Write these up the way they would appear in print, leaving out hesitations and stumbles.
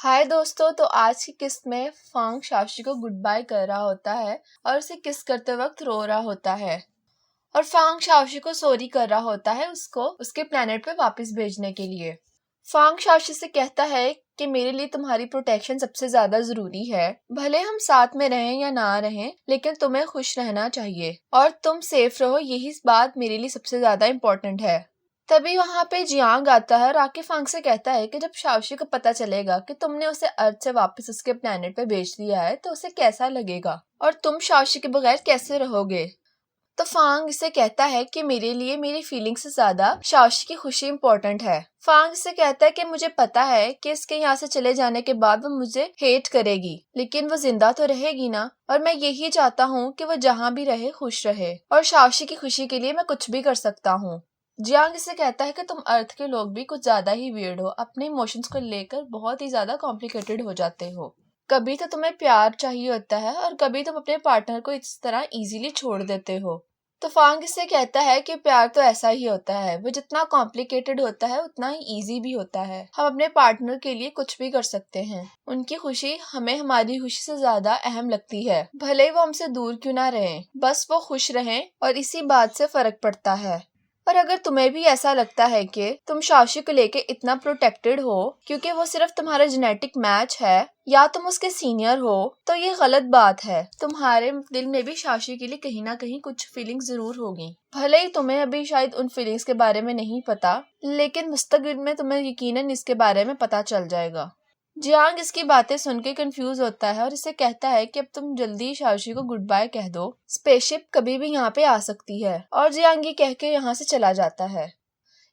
हाय दोस्तों, तो आज की किस्त में फांग शाओशी को गुड बाय कर रहा होता है और उसे किस करते वक्त रो रहा होता है और फांग शाओशी को सॉरी कर रहा होता है उसको उसके प्लेनेट पे वापस भेजने के लिए। फांग शाओशी से कहता है कि मेरे लिए तुम्हारी प्रोटेक्शन सबसे ज्यादा जरूरी है। भले हम साथ में रहें या ना रहें, लेकिन तुम्हें खुश रहना चाहिए और तुम सेफ रहो, यही बात मेरे लिए सबसे ज्यादा इम्पोर्टेंट है। तभी वहां पे जियांग आता है और आके फांग से कहता है कि जब शाओशी को पता चलेगा कि तुमने उसे अर्थ से वापस उसके प्लेनेट पे भेज दिया है तो उसे कैसा लगेगा और तुम शाओशी के बगैर कैसे रहोगे। तो फांग इसे कहता है कि मेरे लिए मेरी फीलिंग से ज्यादा शाओशी की खुशी इम्पोर्टेंट है। फांग इसे कहता है कि मुझे पता है कि इसके यहाँ से चले जाने के बाद वो मुझे हेट करेगी, लेकिन वो जिंदा तो रहेगी ना, और मैं यही चाहता हूँ कि वो जहाँ भी रहे खुश रहे और शाओशी की खुशी के लिए मैं कुछ भी कर सकता हूँ। जियांग इसे कहता है कि तुम अर्थ के लोग भी कुछ ज्यादा ही वियर्ड हो, अपने इमोशंस को लेकर बहुत ही ज्यादा कॉम्प्लिकेटेड हो जाते हो। कभी तो तुम्हें प्यार चाहिए होता है और कभी तुम अपने पार्टनर को इस तरह इजीली छोड़ देते हो। तो फांग इससे कहता है कि प्यार तो ऐसा ही होता है, वो जितना कॉम्प्लिकेटेड होता है उतना ही इजी भी होता है। हम अपने पार्टनर के लिए कुछ भी कर सकते हैं, उनकी खुशी हमें हमारी खुशी से ज्यादा अहम लगती है, भले वो हमसे दूर क्यों ना रहें, बस वो खुश रहें, और इसी बात से फर्क पड़ता है। और अगर तुम्हें भी ऐसा लगता है कि तुम शाओशी को लेके इतना प्रोटेक्टेड हो क्योंकि वो सिर्फ तुम्हारा जेनेटिक मैच है या तुम उसके सीनियर हो, तो ये गलत बात है। तुम्हारे दिल में भी शाओशी के लिए कहीं ना कहीं कुछ फीलिंग्स जरूर होगी, भले ही तुम्हें अभी शायद उन फीलिंग्स के बारे में नहीं पता, लेकिन मुस्तकबिल में तुम्हें यकीनन इसके बारे में पता चल जाएगा। जियांग इसकी बातें सुन के कंफ्यूज होता है और इसे कहता है कि अब तुम जल्दी शाओशी को गुड बाय कह दो, स्पेसशिप कभी भी यहाँ पे आ सकती है, और जियांग ये कह के यहाँ से चला जाता है।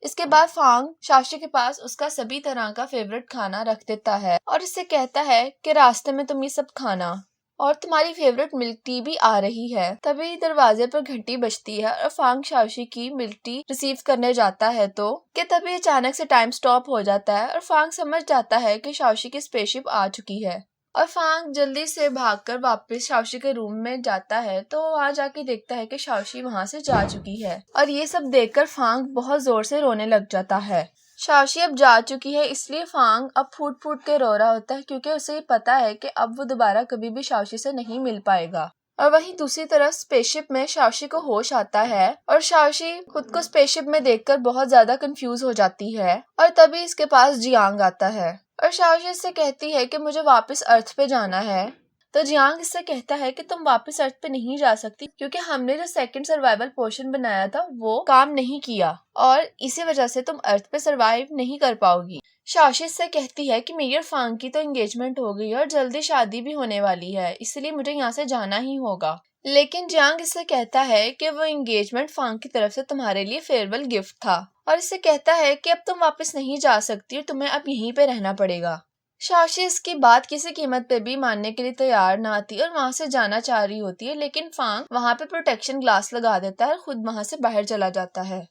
इसके बाद फांग शाओशी के पास उसका सभी तरह का फेवरेट खाना रख देता है और इससे कहता है कि रास्ते में तुम ये सब खाना, और तुम्हारी फेवरेट मिल्क टी भी आ रही है। तभी दरवाजे पर घंटी बजती है और फांग शाओशी की मिल्क टी रिसीव करने जाता है तो तभी अचानक से टाइम स्टॉप हो जाता है और फांग समझ जाता है कि शाओशी की स्पेसशिप आ चुकी है। और फांग जल्दी से भागकर वापस शाओशी के रूम में जाता है तो वहां जाके देखता है कि शाओशी वहां से जा चुकी है, और ये सब देखकर फांग बहुत जोर से रोने लग जाता है। शाओशी अब जा चुकी है, इसलिए फांग अब फूट फूट के रो रहा होता है क्योंकि उसे पता है कि अब वो दोबारा कभी भी शाओशी से नहीं मिल पाएगा। और वहीं दूसरी तरफ स्पेसशिप में शाओशी को होश आता है और शाओशी खुद को स्पेसशिप में देखकर बहुत ज्यादा कंफ्यूज हो जाती है, और तभी इसके पास जियांग आता है और शाओशी इससे कहती है कि मुझे वापस अर्थ पे जाना है। तो जियांग इससे कहता है कि तुम वापस अर्थ पे नहीं जा सकती क्योंकि हमने जो सेकंड सर्वाइवल पोर्शन बनाया था वो काम नहीं किया, और इसी वजह से तुम अर्थ पे सर्वाइव नहीं कर पाओगी। शाओशी इससे कहती है कि मेरी और फांग की तो एंगेजमेंट हो गई है और जल्दी शादी भी होने वाली है, इसलिए मुझे यहाँ से जाना ही होगा। लेकिन जियांग इससे कहता है कि वो एंगेजमेंट फांग की तरफ से तुम्हारे लिए फेयरवेल गिफ्ट था, और इससे कहता है कि अब तुम वापस नहीं जा सकती और तुम्हें अब यहीं पे रहना पड़ेगा। शाओशी इसकी बात किसी कीमत पे भी मानने के लिए तैयार ना थी और वहां से जाना चाह रही होती है, लेकिन फांग वहां पे प्रोटेक्शन ग्लास लगा देता है और खुद वहां से बाहर चला जाता है।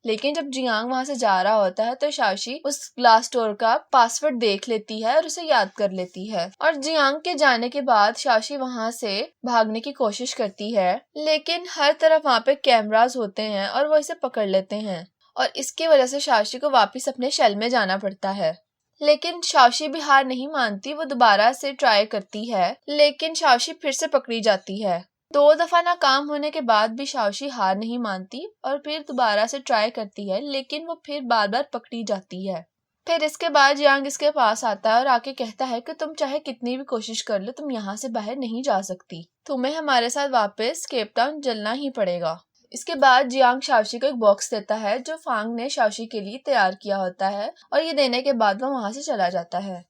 लेकिन जब जियांग वहां से जा रहा होता है तो शाओशी उस ग्लास डोर का पासवर्ड देख लेती है और उसे याद कर लेती है, और जियांग के जाने के बाद शाओशी वहां से भागने की कोशिश करती है, लेकिन हर तरफ वहां पे कैमरास होते हैं और वो इसे पकड़ लेते हैं, और इसकी वजह से शाओशी को वापस अपने शेल में जाना पड़ता है। लेकिन शाओशी भी हार नहीं मानती, वो दोबारा से ट्राई करती है, लेकिन शाओशी फिर से पकड़ी जाती है। 2 दफा नाकाम होने के बाद भी शाओशी हार नहीं मानती और फिर दोबारा से ट्राई करती है, लेकिन वो फिर बार बार पकड़ी जाती है। फिर इसके बाद जियांग इसके पास आता है और आके कहता है कि तुम चाहे कितनी भी कोशिश कर लो, तुम यहाँ से बाहर नहीं जा सकती, तुम्हें हमारे साथ वापस केप टाउन चलना ही पड़ेगा। इसके बाद जियांग शाओशी को एक बॉक्स देता है जो फांग ने शाओशी के लिए तैयार किया होता है, और ये देने के बाद वो वहां से चला जाता है।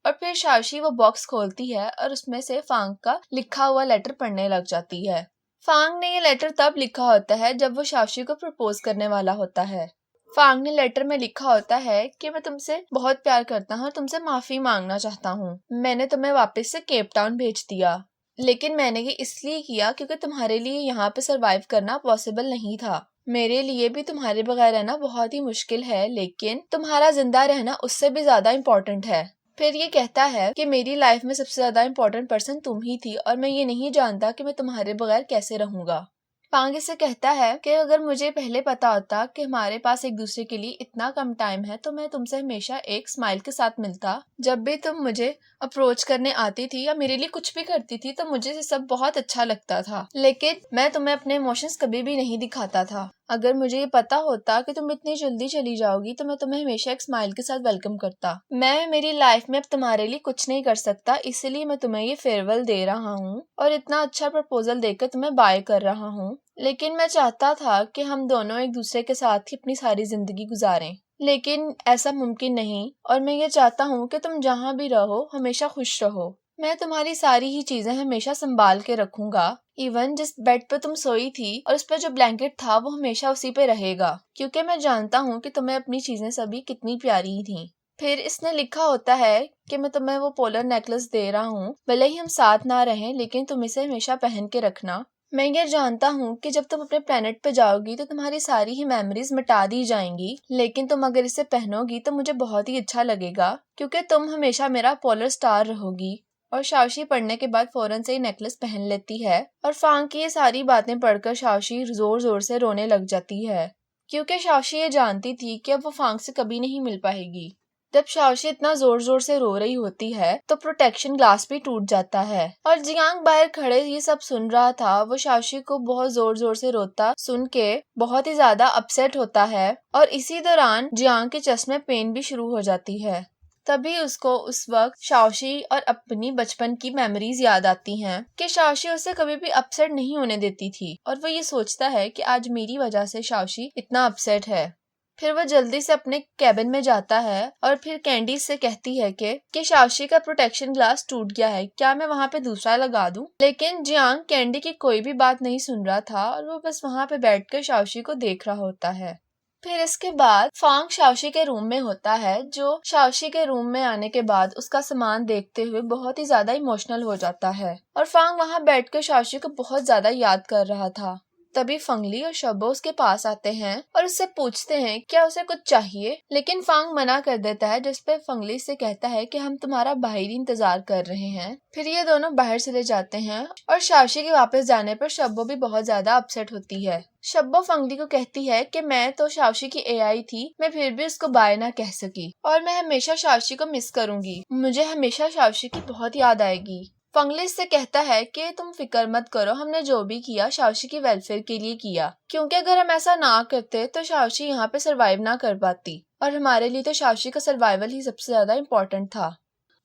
और फिर शाओशी वो बॉक्स खोलती है और उसमें से फांग का लिखा हुआ लेटर पढ़ने लग जाती है। फांग ने ये लेटर तब लिखा होता है जब वो शाओशी को प्रपोज करने वाला होता है। फांग ने लेटर में लिखा होता है कि मैं तुमसे बहुत प्यार करता हूँ और तुमसे माफी मांगना चाहता हूँ। मैंने तुम्हें वापस से केप टाउन भेज दिया, लेकिन मैंने ये इसलिए किया क्योंकि तुम्हारे लिए यहाँ पे सरवाइव करना पॉसिबल नहीं था। मेरे लिए भी तुम्हारे बगैर रहना बहुत ही मुश्किल है, लेकिन तुम्हारा जिंदा रहना उससे भी ज्यादा इम्पोर्टेंट है। फिर ये कहता है कि मेरी लाइफ में सबसे ज्यादा इम्पोर्टेंट पर्सन तुम ही थी और मैं ये नहीं जानता कि मैं तुम्हारे बगैर कैसे रहूंगा। फांग इसे कहता है कि अगर मुझे पहले पता होता कि हमारे पास एक दूसरे के लिए इतना कम टाइम है तो मैं तुमसे हमेशा एक स्माइल के साथ मिलता। जब भी तुम मुझे अप्रोच करने आती थी या मेरे लिए कुछ भी करती थी तो मुझे ये सब बहुत अच्छा लगता था, लेकिन मैं तुम्हें अपने इमोशंस कभी भी नहीं दिखाता था। अगर मुझे ये पता होता कि तुम इतनी जल्दी चली जाओगी तो मैं तुम्हें हमेशा एक स्माइल के साथ वेलकम करता। मैं मेरी लाइफ में अब तुम्हारे लिए कुछ नहीं कर सकता, इसलिए मैं तुम्हें ये फेयरवेल दे रहा हूँ और इतना अच्छा प्रपोजल देकर तुम्हें बाय कर रहा हूँ। लेकिन मैं चाहता था कि हम दोनों एक दूसरे के साथ ही अपनी सारी जिंदगी गुजारें, लेकिन ऐसा मुमकिन नहीं और मैं ये चाहता हूँ कि तुम जहाँ भी रहो हमेशा खुश रहो। मैं तुम्हारी सारी ही चीजें हमेशा संभाल के रखूंगा। इवन जिस बेड पे तुम सोई थी और उस पर जो ब्लैंकेट था वो हमेशा उसी पे रहेगा, क्योंकि मैं जानता हूँ कि तुम्हें अपनी चीजें सभी कितनी प्यारी थी। फिर इसने लिखा होता है कि मैं तुम्हें वो पोलर नेकलेस दे रहा हूँ, भले ही हम साथ ना रहें लेकिन तुम इसे हमेशा पहन के रखना। मैं ये जानता हूँ कि जब तुम अपने प्लेनेट पे जाओगी तो तुम्हारी सारी ही मेमोरीज मिटा दी जाएंगी, लेकिन तुम अगर इसे पहनोगी तो मुझे बहुत ही अच्छा लगेगा क्योंकि तुम हमेशा मेरा पोलर स्टार रहोगी। और शाओशी पढ़ने के बाद फौरन से ही नेकलेस पहन लेती है और फांग की ये सारी बातें पढ़कर शाओशी जोर जोर से रोने लग जाती है, क्योंकि शाओशी ये जानती थी कि अब वो फांग से कभी नहीं मिल पाएगी। जब शाओशी इतना जोर जोर से रो रही होती है तो प्रोटेक्शन ग्लास भी टूट जाता है और जियांग बाहर खड़े ये सब सुन रहा था। वो शाओशी को बहुत जोर जोर से रोता सुन के बहुत ही ज्यादा अपसेट होता है और इसी दौरान जियांग के चेस्ट में पेन भी शुरू हो जाती है। तभी उसको उस वक्त शाओशी और अपनी बचपन की मेमोरीज याद आती हैं कि शाओशी उसे कभी भी अपसेट नहीं होने देती थी और वो ये सोचता है कि आज मेरी वजह से शाओशी इतना अपसेट है। फिर वह जल्दी से अपने कैबिन में जाता है और फिर कैंडी से कहती है कि शाओशी का प्रोटेक्शन ग्लास टूट गया है, क्या मैं वहाँ पे दूसरा लगा दूं? लेकिन जियांग कैंडी की कोई भी बात नहीं सुन रहा था और वो बस वहाँ पे बैठकर शाओशी को देख रहा होता है। फिर इसके बाद फांग शाओशी के रूम में होता है, जो शाओशी के रूम में आने के बाद उसका सामान देखते हुए बहुत ही ज्यादा इमोशनल हो जाता है और फांग वहाँ बैठकर शाओशी को बहुत ज्यादा याद कर रहा था। तभी फंगली और शबो उसके पास आते हैं और उससे पूछते हैं क्या उसे कुछ चाहिए, लेकिन फांग मना कर देता है, जिस पे फंगली से कहता है कि हम तुम्हारा बाहर इंतजार कर रहे हैं। फिर ये दोनों बाहर चले जाते हैं और शाओशी के वापस जाने पर शब्बो भी बहुत ज्यादा अपसेट होती है। शब्बो फंगली को कहती है कि मैं तो शाओशी की एआई थी, मैं फिर भी उसको बाय ना कह सकी और मैं हमेशा शाओशी को मिस करूंगी, मुझे हमेशा शाओशी की बहुत याद आएगी। फंगली से कहता है कि तुम फिक्र मत करो, हमने जो भी किया शाओशी के वेलफेयर के लिए किया, क्योंकि अगर हम ऐसा ना करते तो शाओशी यहाँ पे सरवाइव ना कर पाती और हमारे लिए तो शाओशी का सर्वाइवल ही सबसे ज्यादा इम्पोर्टेंट था।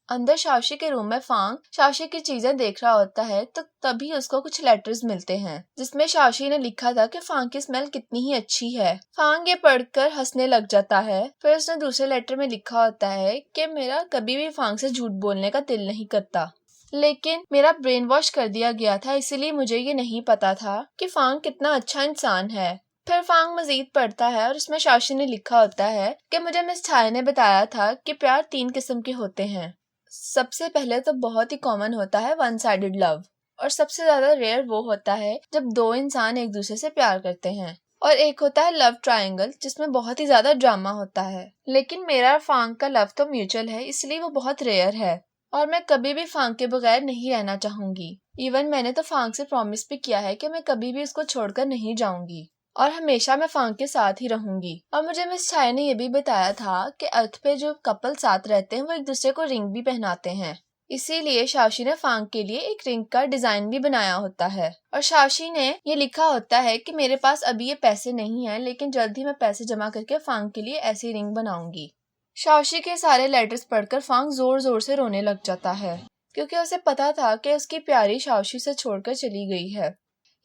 अंदर शाओशी के रूम में फांग शाओशी की चीजें देख रहा होता है तो तभी उसको कुछ लेटर्स मिलते हैं जिसमें शाओशी ने लिखा था कि फांग की स्मेल कितनी ही अच्छी है। फांग ये पढ़कर हंसने लग जाता है। फिर उसने दूसरे लेटर में लिखा होता है कि मेरा कभी भी फांग से झूठ बोलने का दिल नहीं करता, लेकिन मेरा ब्रेन वॉश कर दिया गया था, इसलिए मुझे ये नहीं पता था कि फांग कितना अच्छा इंसान है। फिर फांग मजीद पढ़ता है और उसमें शाओशी ने लिखा होता है कि मुझे मिस छाया ने बताया था कि प्यार 3 किस्म के होते हैं। सबसे पहले तो बहुत ही कॉमन होता है वन साइडेड लव, और सबसे ज्यादा रेयर वो होता है जब 2 इंसान एक दूसरे से प्यार करते हैं, और एक होता है लव ट्रायंगल जिसमें बहुत ही ज्यादा ड्रामा होता है। लेकिन मेरा फांग का लव तो म्यूचुअल है, इसलिए वो बहुत रेयर है और मैं कभी भी फांग के बगैर नहीं रहना चाहूंगी। इवन मैंने तो फांग से प्रॉमिस भी किया है कि मैं कभी भी उसको छोड़कर नहीं जाऊंगी और हमेशा मैं फांग के साथ ही रहूंगी। और मुझे मिस छाया ने यह भी बताया था कि अर्थ पे जो कपल साथ रहते हैं वो एक दूसरे को रिंग भी पहनाते हैं, इसीलिए शाओशी ने फांग के लिए एक रिंग का डिजाइन भी बनाया होता है। और शाओशी ने ये लिखा होता है कि मेरे पास अभी ये पैसे नहीं है, लेकिन जल्द ही मैं पैसे जमा करके फांग के लिए ऐसी रिंग बनाऊंगी। शाओशी के सारे लेटर्स पढ़कर फांग जोर जोर से रोने लग जाता है, क्योंकि उसे पता था कि उसकी प्यारी शाओशी से छोड़कर चली गई है।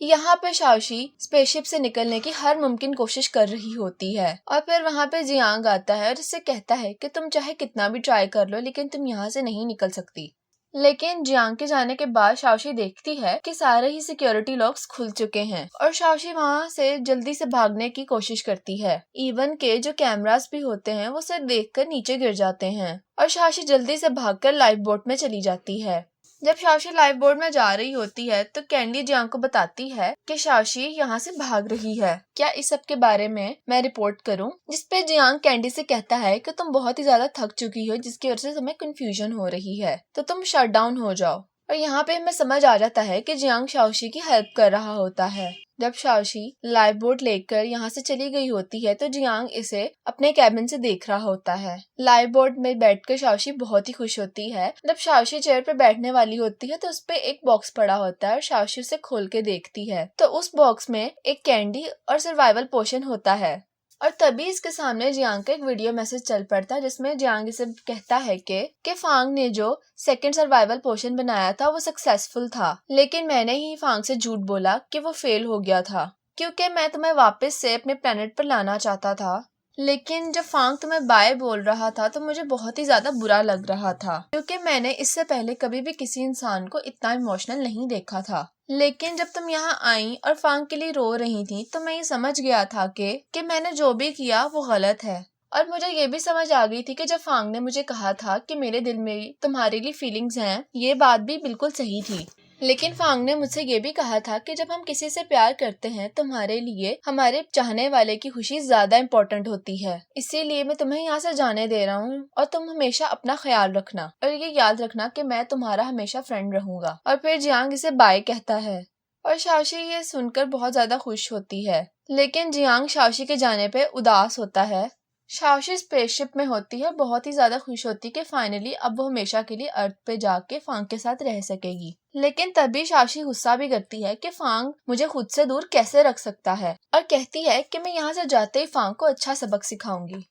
यहाँ पे शाओशी स्पेसशिप से निकलने की हर मुमकिन कोशिश कर रही होती है और फिर वहाँ पे जियांग आता है और उससे कहता है कि तुम चाहे कितना भी ट्राई कर लो लेकिन तुम यहाँ से नहीं निकल सकती। लेकिन जियांग के जाने के बाद शाओशी देखती है कि सारे ही सिक्योरिटी लॉक्स खुल चुके हैं और शाओशी वहाँ से जल्दी से भागने की कोशिश करती है। इवन के जो कैमरास भी होते हैं वो उसे देखकर नीचे गिर जाते हैं और शाओशी जल्दी से भागकर लाइफ बोट में चली जाती है। जब शाओशी लाइफ बोट में जा रही होती है तो कैंडी जियांग को बताती है कि शाओशी यहाँ से भाग रही है, क्या इस सब के बारे में मैं रिपोर्ट करूं? जिसपे जियांग कैंडी से कहता है कि तुम बहुत ही ज्यादा थक चुकी हो जिसकी वजह से तुम्हें कंफ्यूजन हो रही है, तो तुम शट डाउन हो जाओ। और यहाँ पे हमें समझ आ जाता है कि जियांग शाओशी की हेल्प कर रहा होता है। जब शाओशी लाइफ बोट लेकर यहाँ से चली गई होती है तो जियांग इसे अपने कैबिन से देख रहा होता है। लाइफ बोट में बैठकर शाओशी बहुत ही खुश होती है। जब शाओशी चेयर पे बैठने वाली होती है तो उस पे एक बॉक्स पड़ा होता है और शाओशी उसे खोल के देखती है तो उस बॉक्स में एक कैंडी और सर्वाइवल पोशन होता है। और तभी इसके सामने जियांग का एक वीडियो मैसेज चल पड़ता है जिसमें जियांग इसे कहता है कि फांग ने जो सेकंड सर्वाइवल पोशन बनाया था वो सक्सेसफुल था, लेकिन मैंने ही फांग से झूठ बोला कि वो फेल हो गया था क्योंकि मैं तुम्हें वापस से अपने प्लेनेट पर लाना चाहता था। लेकिन जब फांग तुम्हें बाय बोल रहा था तो मुझे बहुत ही ज्यादा बुरा लग रहा था क्योंकि मैंने इससे पहले कभी भी किसी इंसान को इतना इमोशनल नहीं देखा था। लेकिन जब तुम यहाँ आई और फांग के लिए रो रही थी तो मैं ये समझ गया था कि मैंने जो भी किया वो गलत है। और मुझे ये भी समझ आ गई थी कि जब फांग ने मुझे कहा था कि मेरे दिल में तुम्हारे लिए फीलिंग्स हैं, ये बात भी बिल्कुल सही थी। लेकिन फांग ने मुझसे ये भी कहा था कि जब हम किसी से प्यार करते हैं तो हमारे लिए हमारे चाहने वाले की खुशी ज्यादा इम्पोर्टेंट होती है, इसीलिए मैं तुम्हें यहाँ से जाने दे रहा हूँ और तुम हमेशा अपना ख्याल रखना और ये याद रखना कि मैं तुम्हारा हमेशा फ्रेंड रहूंगा। और फिर जियांग इसे बाय कहता है और शाओशी ये सुनकर बहुत ज्यादा खुश होती है। लेकिन जियांग शाओशी के जाने पे उदास होता है। शाओशी स्पेसशिप में होती है, बहुत ही ज्यादा खुश होती है कि फाइनली अब वो हमेशा के लिए अर्थ पे जाके फांग के साथ रह सकेगी। लेकिन तभी शाओशी गुस्सा भी करती है कि फांग मुझे खुद से दूर कैसे रख सकता है और कहती है कि मैं यहाँ से जाते ही फांग को अच्छा सबक सिखाऊंगी।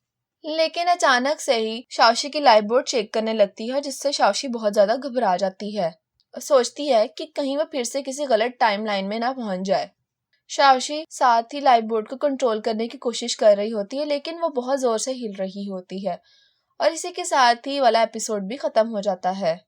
लेकिन अचानक से ही शाओशी की लाइफ बोट शेक करने लगती है जिससे शाओशी बहुत ज्यादा घबरा जाती है, सोचती है कि कहीं वो फिर से किसी गलत टाइमलाइन में ना पहुंच जाए। शाओशी साथ ही लाइफ बोट को कंट्रोल करने की कोशिश कर रही होती है लेकिन वो बहुत जोर से हिल रही होती है और इसी के साथ ही वाला एपिसोड भी खत्म हो जाता है।